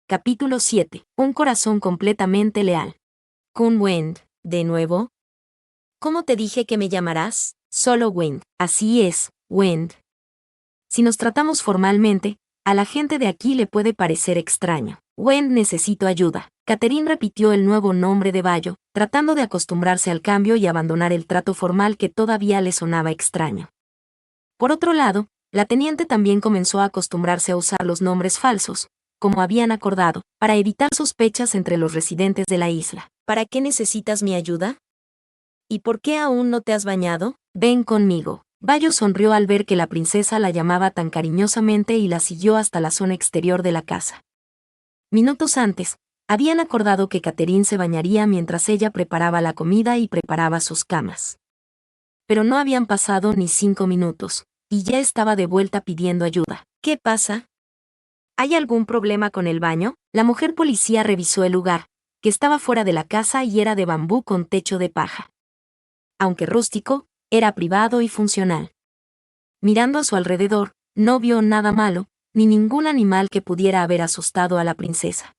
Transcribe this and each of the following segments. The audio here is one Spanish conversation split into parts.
Capítulo 7. Un corazón completamente leal. Kun Wend, ¿de nuevo? ¿Cómo te dije que me llamarás? Solo Wend. Así es, Wend. Si nos tratamos formalmente, a la gente de aquí le puede parecer extraño. Wend, necesito ayuda. Catherine repitió el nuevo nombre de Bayo, tratando de acostumbrarse al cambio y abandonar el trato formal que todavía le sonaba extraño. Por otro lado, la teniente también comenzó a acostumbrarse a usar los nombres falsos, como habían acordado, para evitar sospechas entre los residentes de la isla. ¿Para qué necesitas mi ayuda? ¿Y por qué aún no te has bañado? Ven conmigo. Bayo sonrió al ver que la princesa la llamaba tan cariñosamente y la siguió hasta la zona exterior de la casa. Minutos antes, habían acordado que Catherine se bañaría mientras ella preparaba la comida y preparaba sus camas. Pero no habían pasado ni 5 minutos, y ya estaba de vuelta pidiendo ayuda. ¿Qué pasa? ¿Hay algún problema con el baño? La mujer policía revisó el lugar, que estaba fuera de la casa y era de bambú con techo de paja. Aunque rústico, era privado y funcional. Mirando a su alrededor, no vio nada malo, ni ningún animal que pudiera haber asustado a la princesa.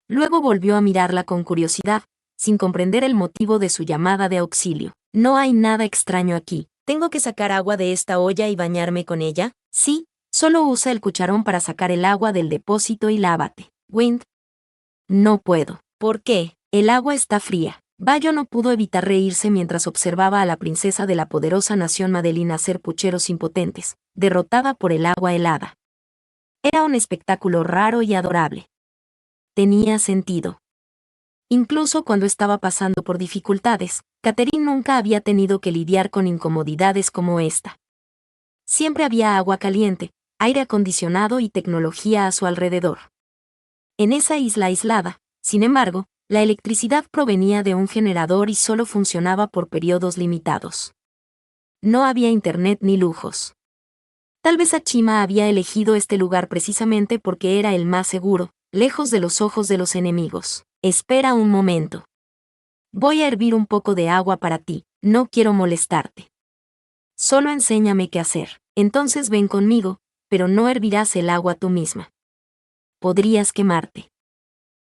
Luego volvió a mirarla con curiosidad, sin comprender el motivo de su llamada de auxilio. No hay nada extraño aquí. ¿Tengo que sacar agua de esta olla y bañarme con ella? Sí. Solo usa el cucharón para sacar el agua del depósito y lávate. Wend. No puedo. ¿Por qué? El agua está fría. Bayo no pudo evitar reírse mientras observaba a la princesa de la poderosa nación Madeline hacer pucheros impotentes, derrotada por el agua helada. Era un espectáculo raro y adorable. Tenía sentido. Incluso cuando estaba pasando por dificultades, Catherine nunca había tenido que lidiar con incomodidades como esta. Siempre había agua caliente, aire acondicionado y tecnología a su alrededor. En esa isla aislada, sin embargo, la electricidad provenía de un generador y solo funcionaba por periodos limitados. No había internet ni lujos. Tal vez Achima había elegido este lugar precisamente porque era el más seguro, lejos de los ojos de los enemigos. Espera un momento. Voy a hervir un poco de agua para ti, no quiero molestarte. Solo enséñame qué hacer. Entonces ven conmigo, pero no hervirás el agua tú misma. Podrías quemarte.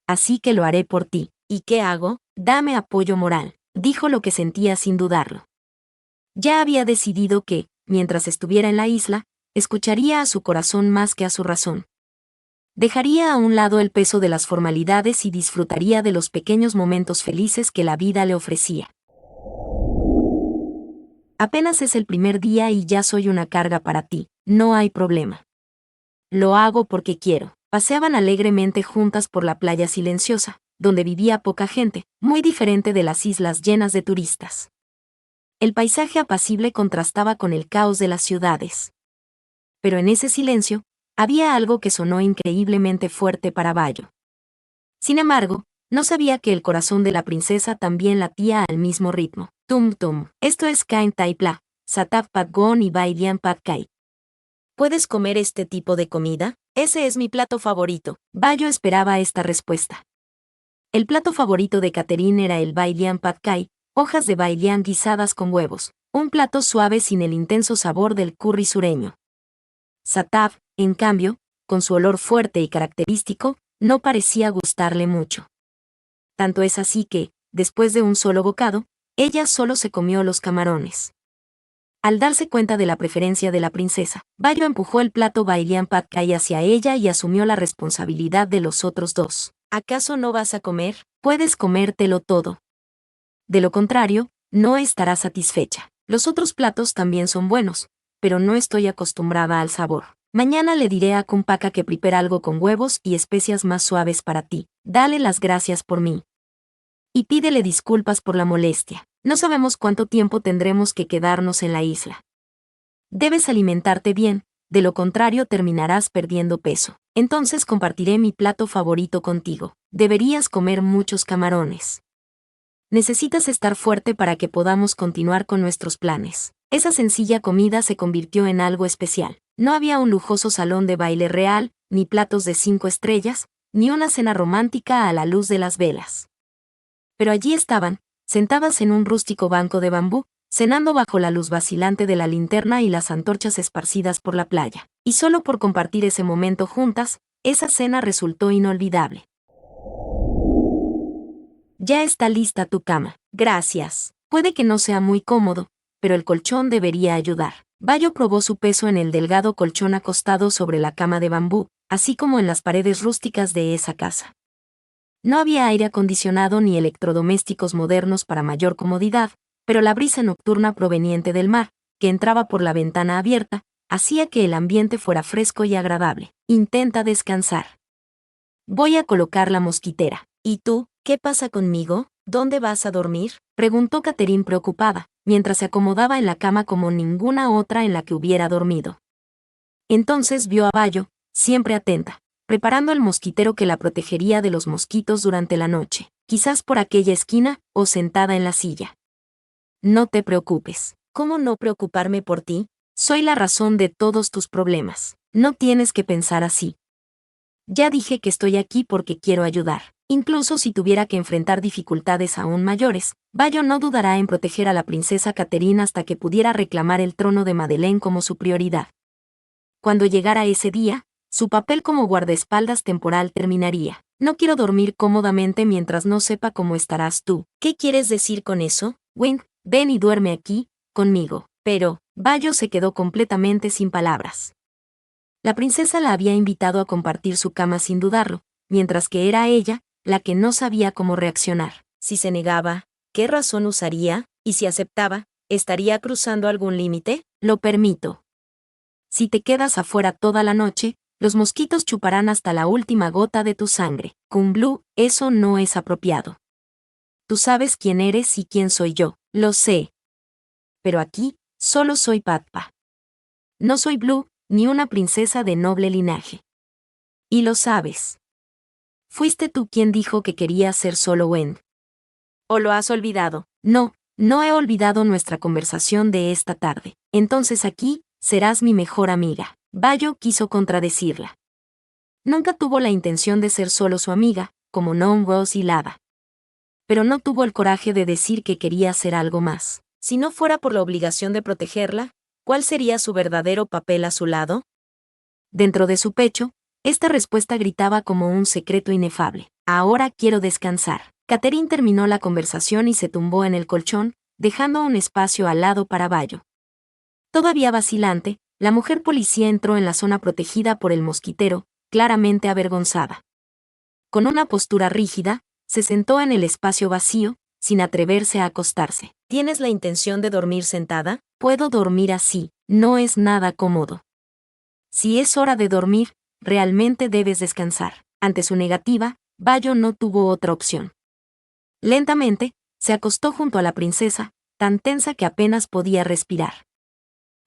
Así que lo haré por ti. ¿Y qué hago? Dame apoyo moral, dijo lo que sentía sin dudarlo. Ya había decidido que, mientras estuviera en la isla, escucharía a su corazón más que a su razón. Dejaría a un lado el peso de las formalidades y disfrutaría de los pequeños momentos felices que la vida le ofrecía. Apenas es el primer día y ya soy una carga para ti, no hay problema. Lo hago porque quiero. Paseaban alegremente juntas por la playa silenciosa, donde vivía poca gente, muy diferente de las islas llenas de turistas. El paisaje apacible contrastaba con el caos de las ciudades. Pero en ese silencio, había algo que sonó increíblemente fuerte para Bayo. Sin embargo, no sabía que el corazón de la princesa también latía al mismo ritmo. Tum tum. Esto es Kain Tai Pla, Satap Pat Gon y Baidian Pat Kai. ¿Puedes comer este tipo de comida? Ese es mi plato favorito. Bayo esperaba esta respuesta. El plato favorito de Catherine era el Baidian Pad Kai, hojas de baidian guisadas con huevos, un plato suave sin el intenso sabor del curry sureño. Satap, en cambio, con su olor fuerte y característico, no parecía gustarle mucho. Tanto es así que, después de un solo bocado, ella solo se comió los camarones. Al darse cuenta de la preferencia de la princesa, Bayo empujó el plato Baidian Pad Kai hacia ella y asumió la responsabilidad de los otros dos. ¿Acaso no vas a comer? Puedes comértelo todo. De lo contrario, no estarás satisfecha. Los otros platos también son buenos, pero no estoy acostumbrada al sabor. Mañana le diré a Kumpaka que prepare algo con huevos y especias más suaves para ti. Dale las gracias por mí. Y pídele disculpas por la molestia. No sabemos cuánto tiempo tendremos que quedarnos en la isla. Debes alimentarte bien, de lo contrario terminarás perdiendo peso. Entonces compartiré mi plato favorito contigo. Deberías comer muchos camarones. Necesitas estar fuerte para que podamos continuar con nuestros planes. Esa sencilla comida se convirtió en algo especial. No había un lujoso salón de baile real, ni platos de 5 estrellas, ni una cena romántica a la luz de las velas. Pero allí estaban, sentadas en un rústico banco de bambú, cenando bajo la luz vacilante de la linterna y las antorchas esparcidas por la playa. Y solo por compartir ese momento juntas, esa cena resultó inolvidable. Ya está lista tu cama. Gracias. Puede que no sea muy cómodo, pero el colchón debería ayudar. Bayo probó su peso en el delgado colchón acostado sobre la cama de bambú, así como en las paredes rústicas de esa casa. No había aire acondicionado ni electrodomésticos modernos para mayor comodidad, pero la brisa nocturna proveniente del mar, que entraba por la ventana abierta, hacía que el ambiente fuera fresco y agradable. Intenta descansar. Voy a colocar la mosquitera. ¿Y tú, qué pasa conmigo? ¿Dónde vas a dormir?, preguntó Catherine preocupada, mientras se acomodaba en la cama como ninguna otra en la que hubiera dormido. Entonces vio a Bayo, siempre atenta, preparando el mosquitero que la protegería de los mosquitos durante la noche, quizás por aquella esquina o sentada en la silla. No te preocupes. ¿Cómo no preocuparme por ti? Soy la razón de todos tus problemas. No tienes que pensar así. Ya dije que estoy aquí porque quiero ayudar. Incluso si tuviera que enfrentar dificultades aún mayores, Bayo no dudará en proteger a la princesa Catherine hasta que pudiera reclamar el trono de Madeleine como su prioridad. Cuando llegara ese día, su papel como guardaespaldas temporal terminaría. No quiero dormir cómodamente mientras no sepa cómo estarás tú. ¿Qué quieres decir con eso? Wind, ven y duerme aquí, conmigo. Pero, Bayo se quedó completamente sin palabras. La princesa la había invitado a compartir su cama sin dudarlo, mientras que era ella la que no sabía cómo reaccionar. Si se negaba, ¿qué razón usaría? Y si aceptaba, ¿estaría cruzando algún límite? Lo permito. Si te quedas afuera toda la noche, los mosquitos chuparán hasta la última gota de tu sangre. Con Blue, eso no es apropiado. Tú sabes quién eres y quién soy yo. Lo sé. Pero aquí, solo soy Patpa. No soy Blue, ni una princesa de noble linaje. Y lo sabes. Fuiste tú quien dijo que quería ser solo Wind. ¿O lo has olvidado? No, no he olvidado nuestra conversación de esta tarde. Entonces aquí, serás mi mejor amiga. Bayo quiso contradecirla. Nunca tuvo la intención de ser solo su amiga, como Non Rose y Lada. Pero no tuvo el coraje de decir que quería hacer algo más. Si no fuera por la obligación de protegerla, ¿cuál sería su verdadero papel a su lado? Dentro de su pecho, esta respuesta gritaba como un secreto inefable. Ahora quiero descansar. Catherine terminó la conversación y se tumbó en el colchón, dejando un espacio al lado para Bayo. Todavía vacilante, la mujer policía entró en la zona protegida por el mosquitero, claramente avergonzada. Con una postura rígida, se sentó en el espacio vacío, sin atreverse a acostarse. ¿Tienes la intención de dormir sentada? Puedo dormir así, no es nada cómodo. Si es hora de dormir, realmente debes descansar. Ante su negativa, Bayo no tuvo otra opción. Lentamente, se acostó junto a la princesa, tan tensa que apenas podía respirar.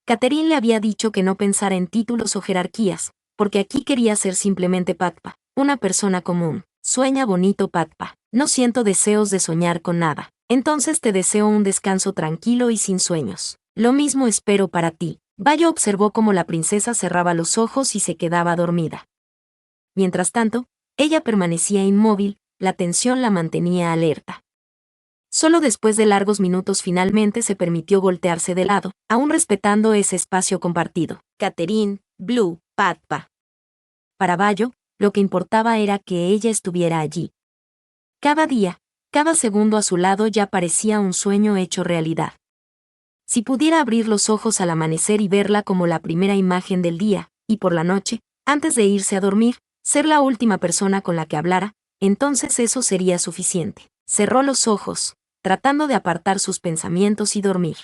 Catherine le había dicho que no pensara en títulos o jerarquías, porque aquí quería ser simplemente Patpa, una persona común. Sueña bonito, Patpa. No siento deseos de soñar con nada. Entonces te deseo un descanso tranquilo y sin sueños. Lo mismo espero para ti. Bayo observó cómo la princesa cerraba los ojos y se quedaba dormida. Mientras tanto, ella permanecía inmóvil, la tensión la mantenía alerta. Solo después de largos minutos finalmente se permitió voltearse de lado, aún respetando ese espacio compartido. Catherine, Blue, Patpa. Para Bayo, lo que importaba era que ella estuviera allí. Cada día, cada segundo a su lado ya parecía un sueño hecho realidad. Si pudiera abrir los ojos al amanecer y verla como la primera imagen del día, y por la noche, antes de irse a dormir, ser la última persona con la que hablara, entonces eso sería suficiente. Cerró los ojos, tratando de apartar sus pensamientos y dormir.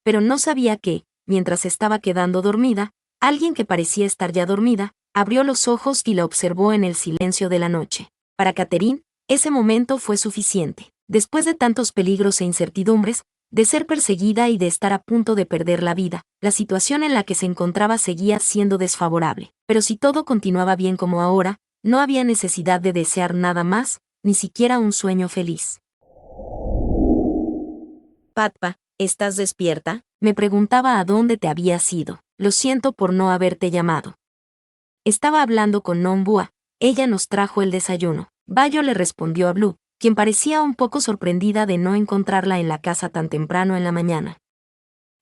Pero no sabía que, mientras estaba quedando dormida, alguien que parecía estar ya dormida, abrió los ojos y la observó en el silencio de la noche. Para Catherine, ese momento fue suficiente. Después de tantos peligros e incertidumbres, de ser perseguida y de estar a punto de perder la vida, la situación en la que se encontraba seguía siendo desfavorable. Pero si todo continuaba bien como ahora, no había necesidad de desear nada más, ni siquiera un sueño feliz. Patpa, ¿estás despierta? Me preguntaba a dónde te habías ido. Lo siento por no haberte llamado. Estaba hablando con Non Bua, ella nos trajo el desayuno. Bayo le respondió a Blue, quien parecía un poco sorprendida de no encontrarla en la casa tan temprano en la mañana.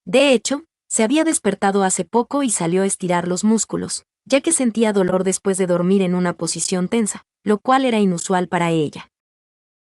De hecho, se había despertado hace poco y salió a estirar los músculos, ya que sentía dolor después de dormir en una posición tensa, lo cual era inusual para ella.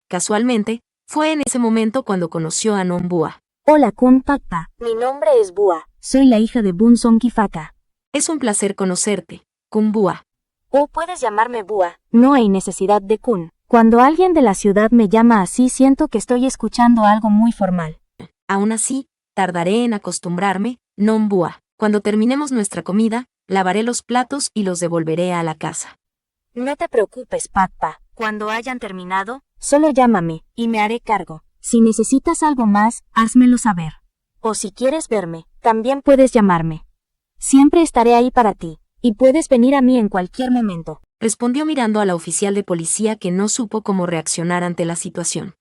Casualmente, fue en ese momento cuando conoció a Non Bua. Hola Kun Pakpa, mi nombre es Bua, soy la hija de Bun Son Kifaka. Es un placer conocerte, Kun Bua. O puedes llamarme Bua, no hay necesidad de Kun. Cuando alguien de la ciudad me llama así siento que estoy escuchando algo muy formal. Aún así, tardaré en acostumbrarme, Non Bua. Cuando terminemos nuestra comida, lavaré los platos y los devolveré a la casa. No te preocupes, Pakpa. Cuando hayan terminado, solo llámame, y me haré cargo. Si necesitas algo más, házmelo saber. O si quieres verme, también puedes llamarme. Siempre estaré ahí para ti, y puedes venir a mí en cualquier momento. Respondió mirando a la oficial de policía que no supo cómo reaccionar ante la situación.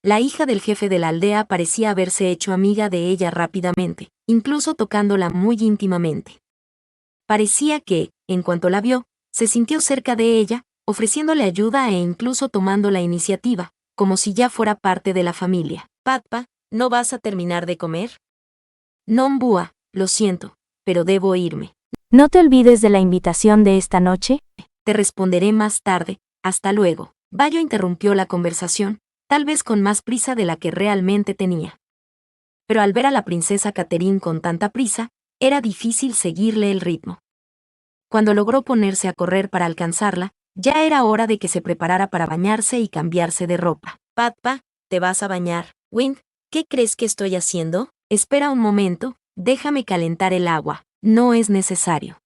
La hija del jefe de la aldea parecía haberse hecho amiga de ella rápidamente, incluso tocándola muy íntimamente. Parecía que, en cuanto la vio, se sintió cerca de ella, ofreciéndole ayuda e incluso tomando la iniciativa, como si ya fuera parte de la familia. Pakpa, ¿no vas a terminar de comer? Non Bua, lo siento, pero debo irme. No te olvides de la invitación de esta noche. Te responderé más tarde, hasta luego. Bayo interrumpió la conversación, tal vez con más prisa de la que realmente tenía. Pero al ver a la princesa Catherine con tanta prisa, era difícil seguirle el ritmo. Cuando logró ponerse a correr para alcanzarla, ya era hora de que se preparara para bañarse y cambiarse de ropa. Pakpa, ¿te vas a bañar? Wing, ¿qué crees que estoy haciendo? Espera un momento, déjame calentar el agua. No es necesario.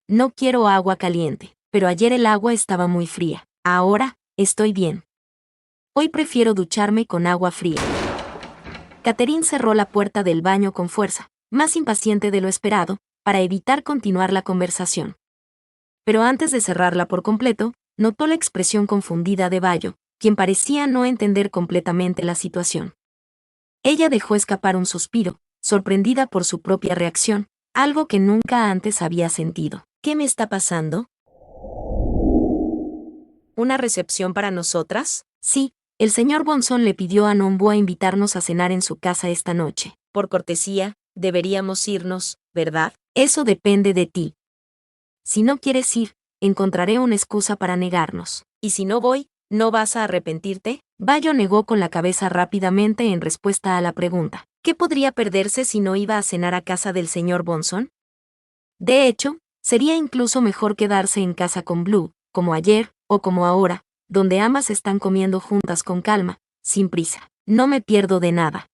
No quiero agua caliente, pero ayer el agua estaba muy fría. Ahora, estoy bien. Hoy prefiero ducharme con agua fría. Catherine cerró la puerta del baño con fuerza, más impaciente de lo esperado, para evitar continuar la conversación. Pero antes de cerrarla por completo, notó la expresión confundida de Bayo, quien parecía no entender completamente la situación. Ella dejó escapar un suspiro, sorprendida por su propia reacción, algo que nunca antes había sentido. ¿Qué me está pasando? ¿Una recepción para nosotras? Sí, el señor Bonson le pidió a Non Bua invitarnos a cenar en su casa esta noche. Por cortesía, deberíamos irnos, ¿verdad? Eso depende de ti. Si no quieres ir, encontraré una excusa para negarnos. ¿Y si no voy, no vas a arrepentirte? Bayo negó con la cabeza rápidamente en respuesta a la pregunta. ¿Qué podría perderse si no iba a cenar a casa del señor Bonson? De hecho, sería incluso mejor quedarse en casa con Blue, como ayer, o como ahora, donde ambas están comiendo juntas con calma, sin prisa. No me pierdo de nada.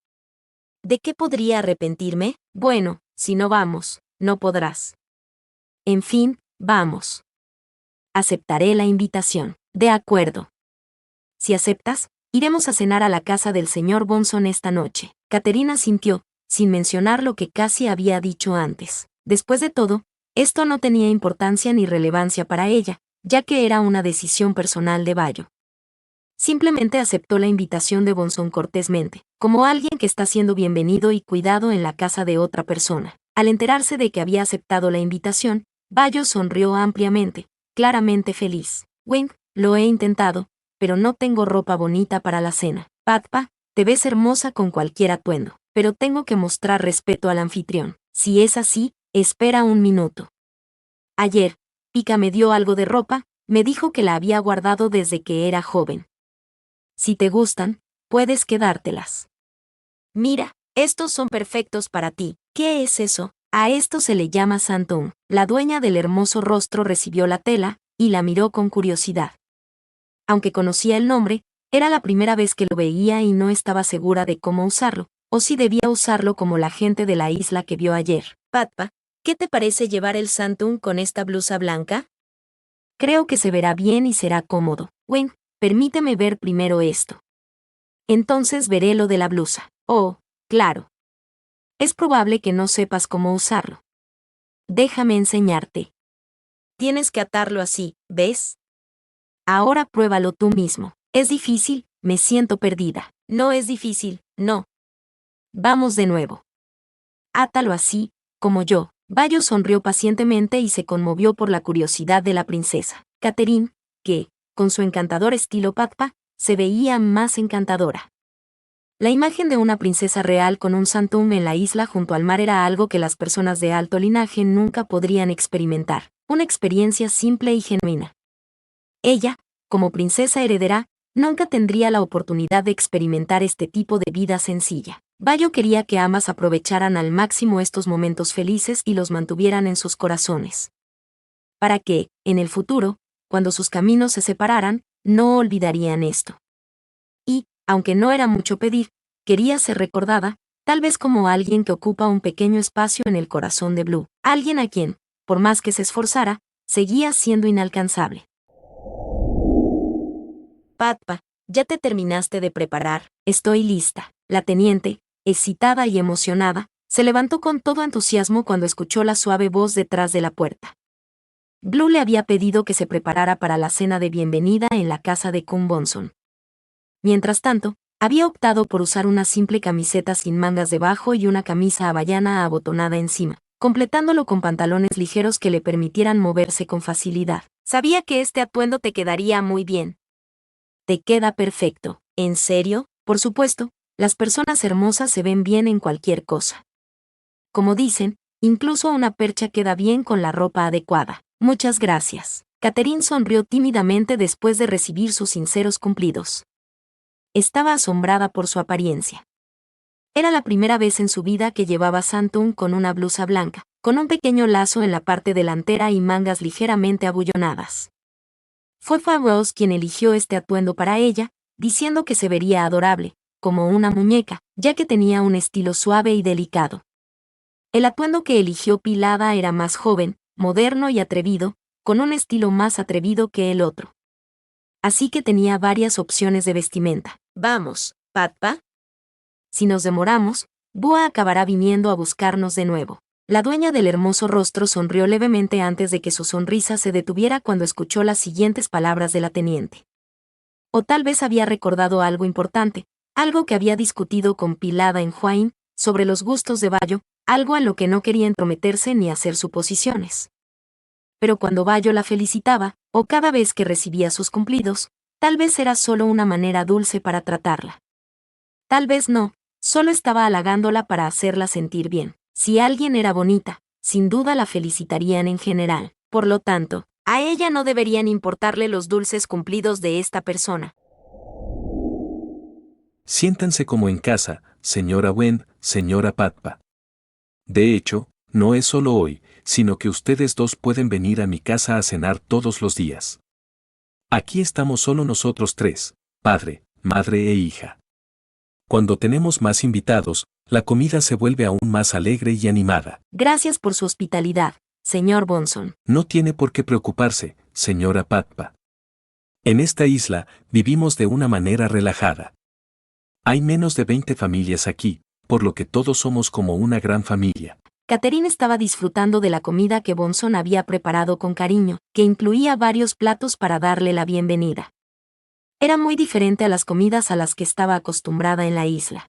¿De qué podría arrepentirme? Bueno, si no vamos, no podrás. En fin, vamos. Aceptaré la invitación. De acuerdo. Si aceptas, iremos a cenar a la casa del señor Bonson esta noche. Caterina asintió, sin mencionar lo que casi había dicho antes. Después de todo, esto no tenía importancia ni relevancia para ella, ya que era una decisión personal de Bayo. Simplemente aceptó la invitación de Bonson cortésmente, como alguien que está siendo bienvenido y cuidado en la casa de otra persona. Al enterarse de que había aceptado la invitación, Bayo sonrió ampliamente, claramente feliz. Wing, lo he intentado, pero no tengo ropa bonita para la cena. Pakpa, te ves hermosa con cualquier atuendo, pero tengo que mostrar respeto al anfitrión. Si es así, espera un minuto. Ayer, Pika me dio algo de ropa, me dijo que la había guardado desde que era joven. Si te gustan, puedes quedártelas. Mira, estos son perfectos para ti. ¿Qué es eso? A esto se le llama Santung. La dueña del hermoso rostro recibió la tela, y la miró con curiosidad. Aunque conocía el nombre, era la primera vez que lo veía y no estaba segura de cómo usarlo, o si debía usarlo como la gente de la isla que vio ayer. Pakpa, ¿qué te parece llevar el Santung con esta blusa blanca? Creo que se verá bien y será cómodo. Wing, permíteme ver primero esto. Entonces veré lo de la blusa. Oh, claro. Es probable que no sepas cómo usarlo. Déjame enseñarte. Tienes que atarlo así, ¿ves? Ahora pruébalo tú mismo. Es difícil, me siento perdida. No es difícil, no. Vamos de nuevo. Átalo así, como yo. Bayo sonrió pacientemente y se conmovió por la curiosidad de la princesa. Catherine, que, con su encantador estilo Pakpa, se veía más encantadora. La imagen de una princesa real con un santum en la isla junto al mar era algo que las personas de alto linaje nunca podrían experimentar, una experiencia simple y genuina. Ella, como princesa heredera, nunca tendría la oportunidad de experimentar este tipo de vida sencilla. Bayo quería que ambas aprovecharan al máximo estos momentos felices y los mantuvieran en sus corazones. Para que, en el futuro, cuando sus caminos se separaran, no olvidarían esto. Y, aunque no era mucho pedir, quería ser recordada, tal vez como alguien que ocupa un pequeño espacio en el corazón de Blue, alguien a quien, por más que se esforzara, seguía siendo inalcanzable. Patpa, ya te terminaste de preparar, estoy lista. La teniente, excitada y emocionada, se levantó con todo entusiasmo cuando escuchó la suave voz detrás de la puerta. Blue le había pedido que se preparara para la cena de bienvenida en la casa de Kun Bonson. Mientras tanto, había optado por usar una simple camiseta sin mangas debajo y una camisa hawaiana abotonada encima, completándolo con pantalones ligeros que le permitieran moverse con facilidad. Sabía que este atuendo te quedaría muy bien. Te queda perfecto. ¿En serio? Por supuesto, las personas hermosas se ven bien en cualquier cosa. Como dicen, incluso una percha queda bien con la ropa adecuada. Muchas gracias. Catherine sonrió tímidamente después de recibir sus sinceros cumplidos. Estaba asombrada por su apariencia. Era la primera vez en su vida que llevaba santum con una blusa blanca, con un pequeño lazo en la parte delantera y mangas ligeramente abullonadas. Fue Rose quien eligió este atuendo para ella, diciendo que se vería adorable, como una muñeca, ya que tenía un estilo suave y delicado. El atuendo que eligió Pilada era más joven, moderno y atrevido, con un estilo más atrevido que el otro. Así que tenía varias opciones de vestimenta. Vamos, Patpa. Si nos demoramos, Bua acabará viniendo a buscarnos de nuevo. La dueña del hermoso rostro sonrió levemente antes de que su sonrisa se detuviera cuando escuchó las siguientes palabras de la teniente. O tal vez había recordado algo importante, algo que había discutido con Pilada en Huain, sobre los gustos de Bayo, algo en lo que no quería entrometerse ni hacer suposiciones. Pero cuando Bayo la felicitaba, o cada vez que recibía sus cumplidos, tal vez era solo una manera dulce para tratarla. Tal vez no, solo estaba halagándola para hacerla sentir bien. Si alguien era bonita, sin duda la felicitarían en general. Por lo tanto, a ella no deberían importarle los dulces cumplidos de esta persona. Siéntanse como en casa, señora Wen, señora Patpa. De hecho, no es solo hoy, sino que ustedes dos pueden venir a mi casa a cenar todos los días. Aquí estamos solo nosotros tres, padre, madre e hija. Cuando tenemos más invitados, la comida se vuelve aún más alegre y animada. Gracias por su hospitalidad, señor Bonson. No tiene por qué preocuparse, señora Patpa. En esta isla, vivimos de una manera relajada. Hay menos de 20 familias aquí, por lo que todos somos como una gran familia. Catherine estaba disfrutando de la comida que Bonson había preparado con cariño, que incluía varios platos para darle la bienvenida. Era muy diferente a las comidas a las que estaba acostumbrada en la isla.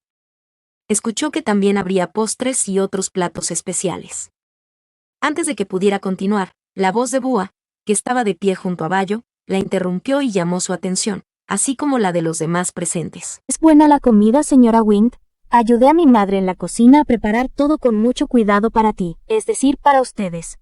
Escuchó que también habría postres y otros platos especiales. Antes de que pudiera continuar, la voz de Bua, que estaba de pie junto a Bayo, la interrumpió y llamó su atención, así como la de los demás presentes. ¿Es buena la comida, señora Wind? Ayudé a mi madre en la cocina a preparar todo con mucho cuidado para ti, es decir, para ustedes.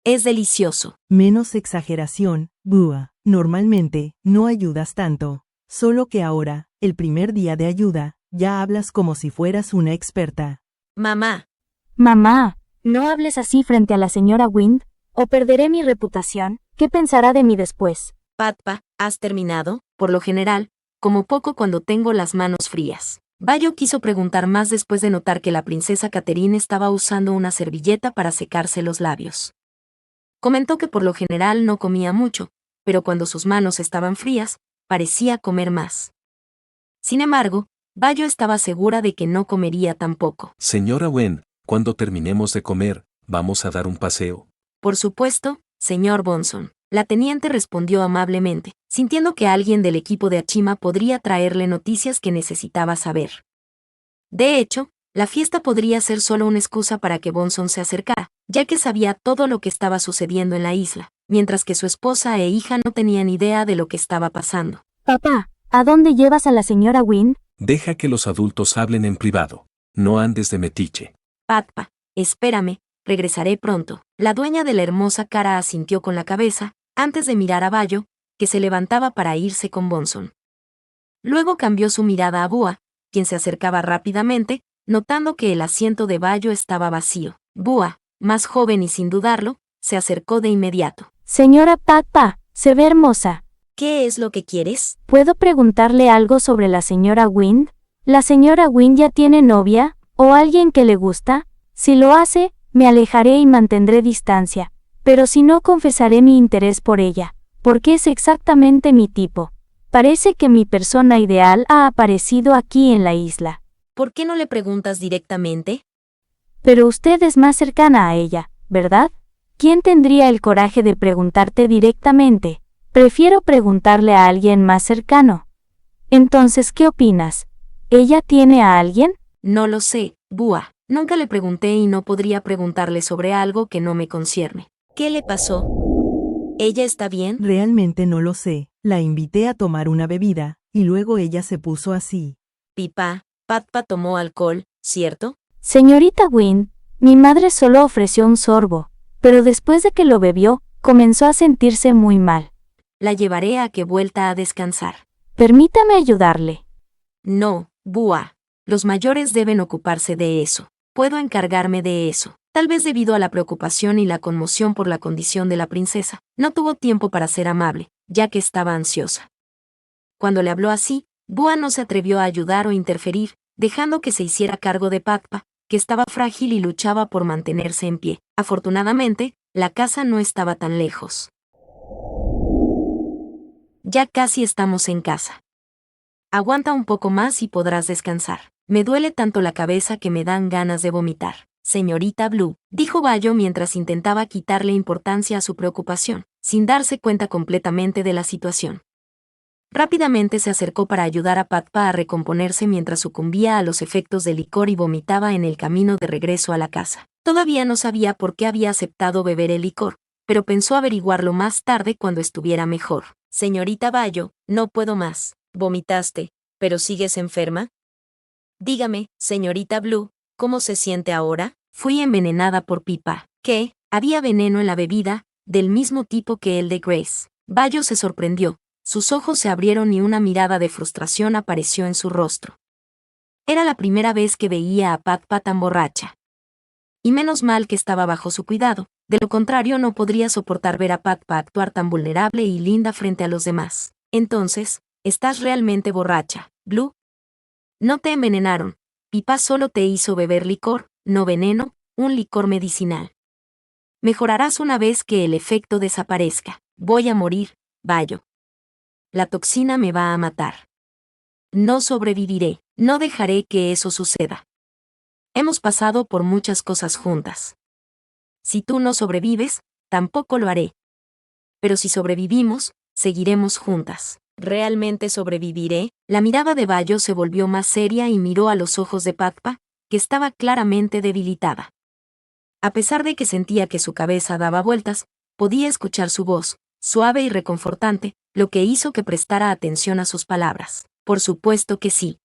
Es delicioso. Menos exageración, Bua. Normalmente, no ayudas tanto. Solo que ahora, el primer día de ayuda, ya hablas como si fueras una experta. Mamá. Mamá, no hables así frente a la señora Wind, o perderé mi reputación. ¿Qué pensará de mí después? Patpa, ¿has terminado? Por lo general, como poco cuando tengo las manos frías. Bayo quiso preguntar más después de notar que la princesa Catherine estaba usando una servilleta para secarse los labios. Comentó que por lo general no comía mucho, pero cuando sus manos estaban frías, parecía comer más. Sin embargo, Bayo estaba segura de que no comería tampoco. Señora Wen, cuando terminemos de comer, ¿vamos a dar un paseo? Por supuesto, señor Bonson. La teniente respondió amablemente, sintiendo que alguien del equipo de Achima podría traerle noticias que necesitaba saber. De hecho, la fiesta podría ser solo una excusa para que Bonson se acercara, ya que sabía todo lo que estaba sucediendo en la isla, mientras que su esposa e hija no tenían idea de lo que estaba pasando. Papá, ¿A dónde llevas a la señora Wind? Deja que los adultos hablen en privado. No andes de metiche. Patpa, espérame, regresaré pronto. La dueña de la hermosa cara asintió con la cabeza, antes de mirar a Bayo, que se levantaba para irse con Bonson. Luego cambió su mirada a Bua, quien se acercaba rápidamente, notando que el asiento de Bayo estaba vacío. Bua, más joven y sin dudarlo, se acercó de inmediato. Señora Patpa, se ve hermosa. ¿Qué es lo que quieres? ¿Puedo preguntarle algo sobre la señora Wind? ¿La señora Wind ya tiene novia, o alguien que le gusta? Si lo hace, me alejaré y mantendré distancia, pero si no, confesaré mi interés por ella, porque es exactamente mi tipo. Parece que mi persona ideal ha aparecido aquí en la isla. ¿Por qué no le preguntas directamente? Pero usted es más cercana a ella, ¿verdad? ¿Quién tendría el coraje de preguntarte directamente? Prefiero preguntarle a alguien más cercano. Entonces, ¿qué opinas? ¿Ella tiene a alguien? No lo sé, Bua. Nunca le pregunté y no podría preguntarle sobre algo que no me concierne. ¿Qué le pasó? ¿Ella está bien? Realmente no lo sé. La invité a tomar una bebida, y luego ella se puso así. Pipa, Patpa tomó alcohol, ¿cierto? Señorita Wind, mi madre solo ofreció un sorbo, pero después de que lo bebió, comenzó a sentirse muy mal. La llevaré a que vuelta a descansar. Permítame ayudarle. No, Bua. Los mayores deben ocuparse de eso. Puedo encargarme de eso. Tal vez debido a la preocupación y la conmoción por la condición de la princesa, no tuvo tiempo para ser amable, ya que estaba ansiosa. Cuando le habló así, Bua no se atrevió a ayudar o interferir, dejando que se hiciera cargo de Patpa, que estaba frágil y luchaba por mantenerse en pie. Afortunadamente, la casa no estaba tan lejos. Ya casi estamos en casa. Aguanta un poco más y podrás descansar. Me duele tanto la cabeza que me dan ganas de vomitar. Señorita Blue, dijo Bayo mientras intentaba quitarle importancia a su preocupación, sin darse cuenta completamente de la situación. Rápidamente se acercó para ayudar a Patpa a recomponerse mientras sucumbía a los efectos del licor y vomitaba en el camino de regreso a la casa. Todavía no sabía por qué había aceptado beber el licor, pero pensó averiguarlo más tarde cuando estuviera mejor. Señorita Bayo, no puedo más. Vomitaste, pero ¿sigues enferma? Dígame, señorita Blue, ¿cómo se siente ahora? Fui envenenada por Pipa. ¿Qué? Había veneno en la bebida, del mismo tipo que el de Grace. Bayo se sorprendió. Sus ojos se abrieron y una mirada de frustración apareció en su rostro. Era la primera vez que veía a Patpa tan borracha. Y menos mal que estaba bajo su cuidado, de lo contrario no podría soportar ver a Patpa actuar tan vulnerable y linda frente a los demás. Entonces, ¿estás realmente borracha, Blue? No te envenenaron. Pipa solo te hizo beber licor, no veneno, un licor medicinal. Mejorarás una vez que el efecto desaparezca. Voy a morir, Bayo. La toxina me va a matar. No sobreviviré, no dejaré que eso suceda. Hemos pasado por muchas cosas juntas. Si tú no sobrevives, tampoco lo haré. Pero si sobrevivimos, seguiremos juntas. ¿Realmente sobreviviré? La mirada de Bayo se volvió más seria y miró a los ojos de Patpa, que estaba claramente debilitada. A pesar de que sentía que su cabeza daba vueltas, podía escuchar su voz, suave y reconfortante, lo que hizo que prestara atención a sus palabras. Por supuesto que sí.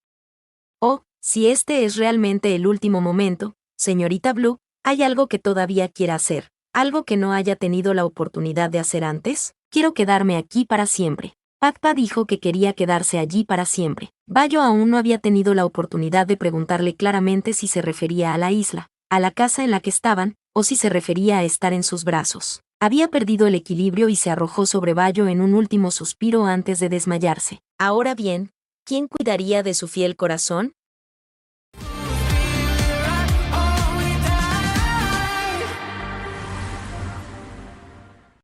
Oh, si este es realmente el último momento, señorita Blue, ¿hay algo que todavía quiera hacer? ¿Algo que no haya tenido la oportunidad de hacer antes? Quiero quedarme aquí para siempre. Patpa dijo que quería quedarse allí para siempre. Bayo aún no había tenido la oportunidad de preguntarle claramente si se refería a la isla, a la casa en la que estaban, o si se refería a estar en sus brazos. Había perdido el equilibrio y se arrojó sobre Bayo en un último suspiro antes de desmayarse. Ahora bien, ¿quién cuidaría de su fiel corazón?